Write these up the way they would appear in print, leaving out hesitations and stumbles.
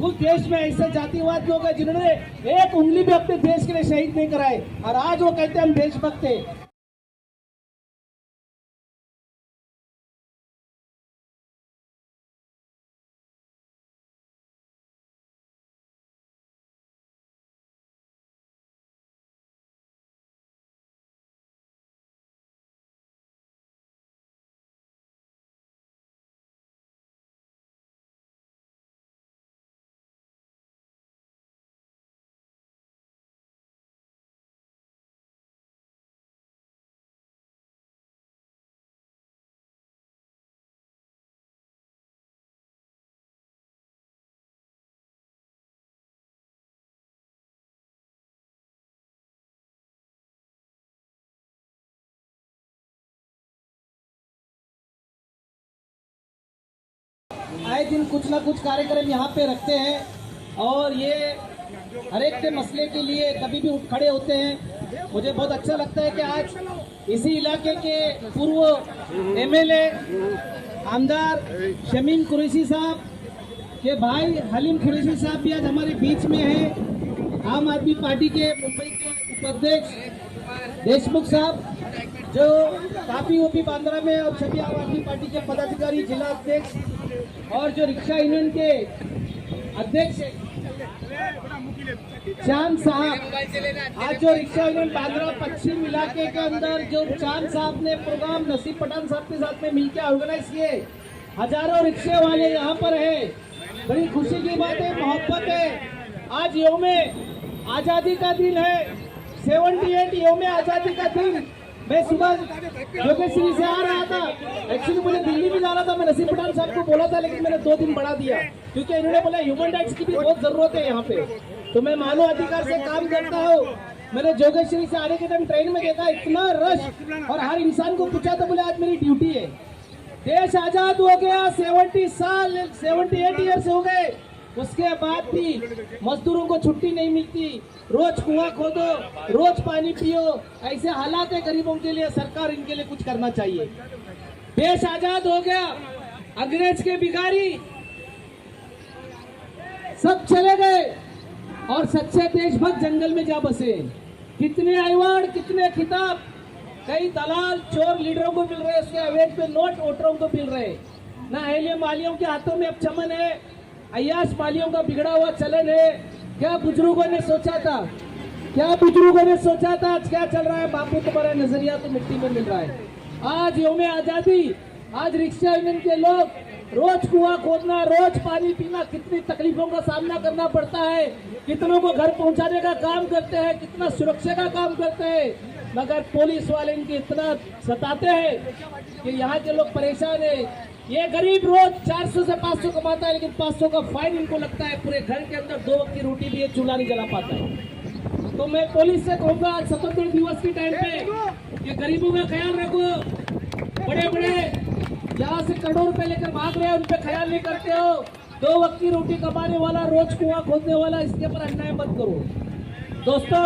उस देश में ऐसे जातिवाद लोग हैं जिन्होंने एक उंगली भी अपने देश के लिए शहीद नहीं कराए, और आज वो कहते हैं हम देशभक्त हैं। आए दिन कुछ ना कुछ कार्यक्रम यहाँ पे रखते हैं और ये हर एक के मसले के लिए कभी भी उठ खड़े होते हैं। मुझे बहुत अच्छा लगता है कि आज इसी इलाके के पूर्व एमएलए आमदार शमीम कुरैशी साहब के भाई हलीम कुरैशी साहब भी आज हमारे बीच में हैं। आम आदमी पार्टी के मुंबई के उपाध्यक्ष देशमुख साहब जो काफी ओपी बांद्रा में और सभी आम आदमी पार्टी के पदाधिकारी, जिला अध्यक्ष और जो रिक्शा यूनियन के अध्यक्ष चांद साहब, आज जो रिक्शा यूनियन बांद्रा पश्चिम इलाके के अंदर जो चांद साहब ने प्रोग्राम नसीब पठान साहब के साथ में मिलकर ऑर्गेनाइज किए, हजारों रिक्शे वाले यहाँ पर है। बड़ी खुशी की बात है, मोहब्बत है। आज यौमे आजादी का दिन है, 78 यौमे आजादी का दिन। मैं सुबह जोगेश्वरी से आ रहा था, एक्चुअली मुझे दिल्ली में जाना था। मैं नसीब पठान साहब को बोला था, लेकिन मैंने 2 दिन बढ़ा दिया क्योंकि इन्होंने बोला ह्यूमन राइट्स की भी बहुत जरूरत है यहाँ पे, तो मैं मानव अधिकार से काम करता हूँ। मैंने जोगेश्वरी से आने के टाइम ट्रेन में देखा इतना रश, और हर इंसान को पूछा तो बोले आज मेरी ड्यूटी है। देश आजाद हो गया, 78 ईयर्स हो गए, उसके बाद भी मजदूरों को छुट्टी नहीं मिलती। रोज कुआं खोदो, रोज पानी पियो, ऐसे हालात है गरीबों के लिए। सरकार इनके लिए कुछ करना चाहिए। देश आजाद हो गया, अंग्रेज के भिखारी सब चले गए और सच्चे देशभक्त जंगल में जा बसे। कितने अवार्ड, कितने खिताब, कई दलाल चोर लीडरों को मिल रहे, उसके अवैध पे नोट वोटरों को मिल रहे। ना अहले मालियों के हाथों में अब चमन है, अय्याश मालियों का बिगड़ा हुआ चलन है। क्या बुजुर्गों ने सोचा था, आज क्या चल रहा है? बापू तुम्हारा नजरिया तो मिट्टी में मिल रहा है। आज यौमे आजादी, आज रिक्शा यूनियन के लोग रोज कुआं खोदना, रोज पानी पीना, कितनी तकलीफों का सामना करना पड़ता है। कितनों को घर पहुंचाने का काम करते हैं, कितना सुरक्षा का काम करते हैं, मगर पुलिस वाले इनके इतना सताते हैं कि यहाँ के लोग परेशान है। ये गरीब रोज 400 से 500 कमाता है, लेकिन 500 का फाइन इनको लगता है। पूरे घर के अंदर 2 वक्त की रोटी भी ये चूल्हा नहीं जला पाता है। तो मैं पुलिस से कहूँगा आज स्वतंत्र दिवस के टाइम पे ये गरीबों का ख्याल रखो। बड़े बड़े यहाँ से करोड़ों रुपए लेकर भाग रहे हैं, उन पे ख्याल नहीं करते हो। 2 वक्त की रोटी कमाने वाला, रोज कुआं खोदने वाला, इसके ऊपर अन्याय मत करो। दोस्तों,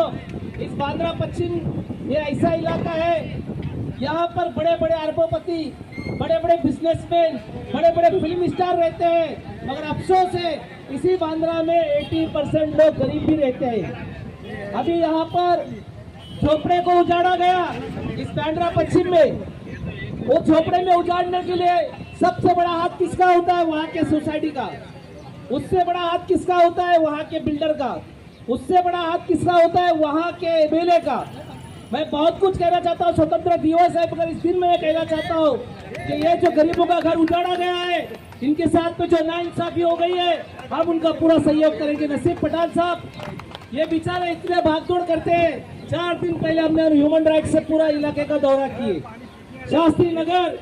इस बांद्रा पश्चिम ये ऐसा इलाका है, यहाँ पर बड़े बड़े अरबोपति, बड़े बड़े बिजनेसमैन, बड़े बड़े फिल्म स्टार रहते हैं, मगर अफसोस है इसी बांद्रा में 80% लोग गरीब भी रहते हैं। अभी यहाँ पर झोपड़े को उजाड़ा गया इस बांद्रा पश्चिम में। वो झोपड़े में उजाड़ने के लिए सबसे बड़ा हाथ किसका होता है? वहाँ के सोसाइटी का। उससे बड़ा हाथ किसका होता है? वहाँ के बिल्डर का। उससे बड़ा हाथ किसका होता है? वहाँ के एमएलए का। मैं बहुत कुछ कहना चाहता हूँ, स्वतंत्र दिवस है, मगर इस दिन में कहना चाहता हूँ कि ये जो गरीबों का घर उजाड़ा गया है, इनके साथ में जो नाइंसाफी हो गई है, हम उनका पूरा सहयोग करेंगे। नसीब पठान साहब ये बेचारे इतने भागदौड़ करते हैं। 4 दिन पहले हमने ह्यूमन राइट्स से पूरा इलाके का दौरा किए। शास्त्री नगर,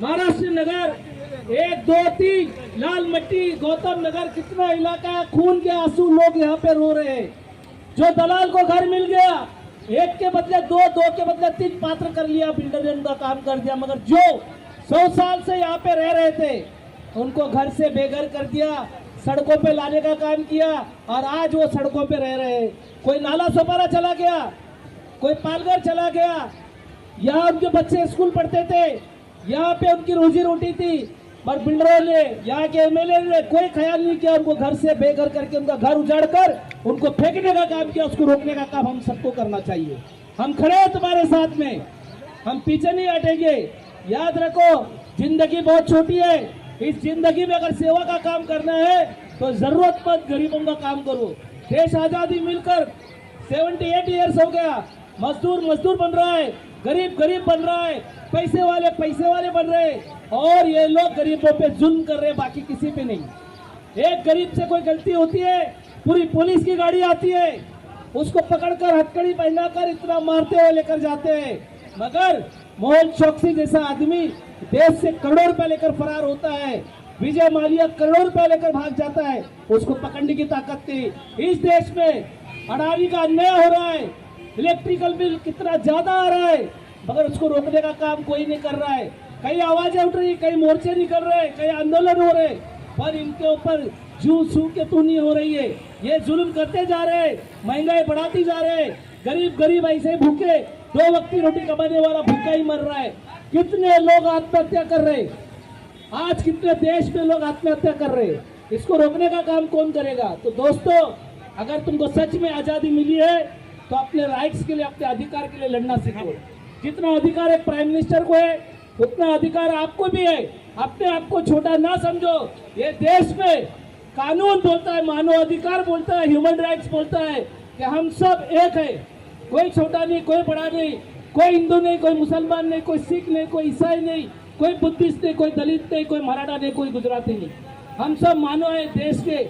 महाराष्ट्र नगर, 1, 2, 3, लाल मट्टी, गौतम नगर, कितना इलाका है। खून के आंसू लोग यहाँ पे रो रहे हैं। जो दलाल को घर मिल गया, 1 के बदले 2, 2 के बदले 3 पात्र कर लिया, बिल्डर ने उनका काम कर दिया। मगर जो 100 साल से यहाँ पे रह रहे थे, उनको घर से बेघर कर दिया, सड़कों पे लाने का काम किया, और आज वो सड़कों पे रह रहे हैं। कोई नाला सोपारा चला गया, कोई पालघर चला गया। यहाँ उनके बच्चे स्कूल पढ़ते थे, यहाँ पे उनकी रोजी रोटी थी। पर बिल्डरों ने, यहाँ के एमएलए ने कोई ख्याल नहीं किया, उनको घर से बेघर करके उनका घर उजाड़ कर उनको फेंकने का काम किया। उसको रोकने का काम हम सबको करना चाहिए। हम खड़े हैं तुम्हारे साथ में, हम पीछे नहीं हटेंगे। याद रखो, जिंदगी बहुत छोटी है। इस जिंदगी में अगर सेवा का काम करना है तो जरूरतमंद गरीबों का काम करो। देश आजादी मिलकर 78 ईयर्स हो गया। मजदूर मजदूर बन रहा है, गरीब गरीब बन रहा है, पैसे वाले बन रहे हैं, और ये लोग गरीबों पे जुल्म कर रहे हैं, बाकी किसी पे नहीं। एक गरीब से कोई गलती होती है, पूरी पुलिस की गाड़ी आती है, उसको पकड़कर हथकड़ी पहनाकर इतना मारते हुए लेकर जाते हैं। मगर मोहन चौकसी जैसा आदमी देश से करोड़ों रुपए लेकर फरार होता है, विजय माल्या करोड़ों रुपए लेकर भाग जाता है, उसको पकड़ने की ताकत थी। इस देश में अडानी का अन्याय हो रहा है, इलेक्ट्रिकल बिल कितना ज्यादा आ रहा है, मगर उसको रोकने का काम कोई नहीं कर रहा है। कई आवाजें उठ रही, कई मोर्चे निकल रहे, कई आंदोलन हो रहे, पर इनके ऊपर जू सू के तू नहीं हो रही है। ये जुल्म करते जा रहे हैं, महंगाई बढ़ाती जा रहे हैं, गरीब गरीब ऐसे भूखे, 2 वक्त की रोटी कमाने वाला भूखा ही मर रहा है। कितने लोग आत्महत्या कर रहे हैं, आज कितने देश में लोग आत्महत्या कर रहे हैं, इसको रोकने का काम कौन करेगा? तो दोस्तों, अगर तुमको सच में आजादी मिली है तो अपने राइट्स के लिए, अपने अधिकार के लिए लड़ना सीखो। जितना अधिकार एक प्राइम मिनिस्टर को है उतना अधिकार आपको भी है। अपने आप को छोटा ना समझो। ये देश में कानून बोलता है, मानव अधिकार बोलता है, ह्यूमन राइट्स बोलता है कि हम सब एक है। कोई छोटा नहीं, कोई बड़ा नहीं, कोई हिंदू नहीं, कोई मुसलमान नहीं, कोई सिख नहीं, कोई ईसाई नहीं, कोई बुद्धिस्ट नहीं, कोई दलित नहीं, कोई मराठा नहीं, कोई गुजराती नहीं। हम सब मानव है, देश के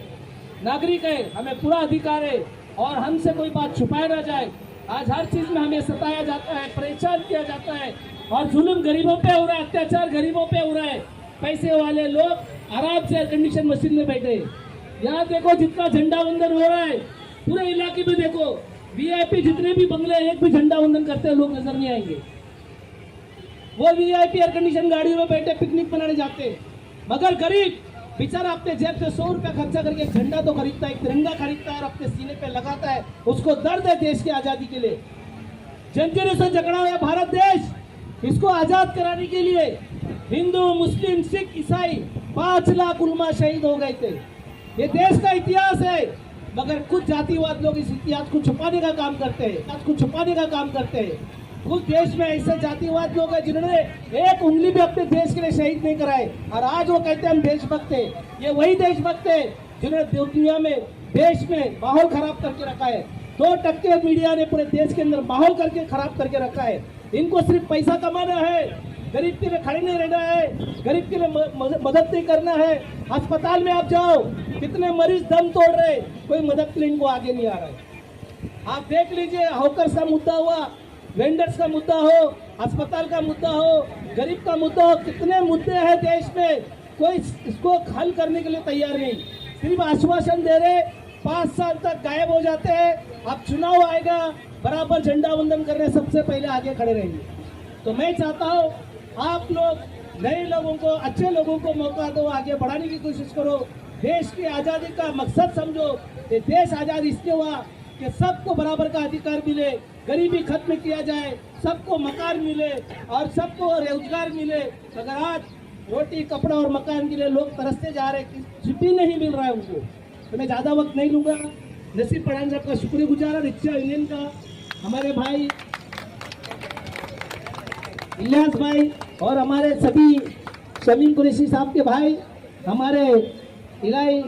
नागरिक है, हमें पूरा अधिकार है और हमसे कोई बात छुपाया ना जाए। आज हर चीज में हमें सताया जाता है, परेशान किया जाता है, और जुल्म गरीबों पे हो रहा है, अत्याचार गरीबों पे हो रहा है। पैसे वाले लोग आराम से एयर कंडीशन मशीन में बैठे। यहाँ देखो जितना झंडा वंदन हो रहा है, पूरे इलाके में देखो, वीआईपी जितने भी बंगले, एक भी झंडा वंदन करते हैं लोग नजर नहीं आएंगे। वो वीआईपी एयर कंडीशन गाड़ियों में बैठे पिकनिक मनाने जाते हैं, मगर गरीब बेचारा अपने जेब से 100 रुपया खर्चा करके एक झंडा तो खरीदता है, एक तिरंगा खरीदता है और अपने सीने पे लगाता है। उसको दर्द है देश की आजादी के लिए। जंजीरों से जकड़ा हुआ भारत देश, इसको आजाद कराने के लिए हिंदू, मुस्लिम, सिख, ईसाई 5 लाख उलमा शहीद हो गए थे। ये देश का इतिहास है, मगर कुछ जातिवाद लोग इस इतिहास को छुपाने का काम करते हैं। कुछ देश में ऐसे जातिवाद लोग हैं जिन्होंने एक उंगली भी अपने देश के लिए शहीद नहीं कराए, और आज वो कहते हैं हम देशभक्त हैं। ये वही देशभक्त हैं जिन्होंने दुनिया में, देश में माहौल खराब करके रखा है। 2% मीडिया ने पूरे देश के अंदर माहौल करके खराब करके रखा है। इनको सिर्फ पैसा कमाना है, गरीब के लिए खड़े नहीं रहना है, गरीब के लिए मदद नहीं करना है। अस्पताल में आप जाओ, कितने मरीज दम तोड़ रहे, कोई मदद के लिए इनको आगे नहीं आ रहा है। आप देख लीजिए, हॉकर्स का मुद्दा हुआ, वेंडर्स का मुद्दा हो, अस्पताल का मुद्दा हो, गरीब का मुद्दा हो, कितने मुद्दे हैं देश में, कोई इसको हल करने के लिए तैयार नहीं। सिर्फ आश्वासन दे रहे, 5 साल तक गायब हो जाते हैं। अब चुनाव आएगा, बराबर झंडा वंदन करने सबसे पहले आगे खड़े रहेंगे। तो मैं चाहता हूँ आप लोग नए लोगों को, अच्छे लोगों को मौका दो, आगे बढ़ाने की कोशिश करो। देश की आजादी का मकसद समझो। ये देश आजाद इसलिए हुआ कि सबको बराबर का अधिकार मिले, गरीबी खत्म किया जाए, सबको मकान मिले और सबको रोजगार मिले। अगर आज रोटी, कपड़ा और मकान के लिए लोग तरसते जा रहे हैं, कुछ भी नहीं मिल रहा है उनको, तो मैं ज़्यादा वक्त नहीं लूँगा। नसीब पठान साहब का शुक्रगुजार, रिक्शा यूनियन का, हमारे भाई इलियास भाई और हमारे सभी शमीम कुरैशी साहब के भाई, हमारे इलाई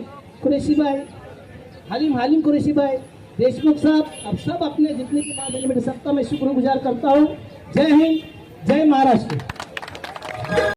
कुरैशी भाई, हालिम कुरैशी भाई, देशमुख साहब, अब सब अपने जितने की बात है, सबका मैं शुक्रगुजार करता हूँ। जय हिंद, जय महाराष्ट्र।